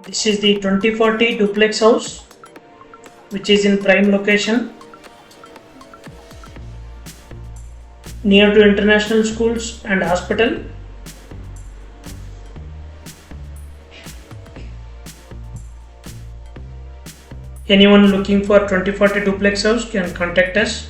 This is the 2040 duplex house which is in prime location near to international schools and hospital. Anyone looking for 2040 duplex house can contact us.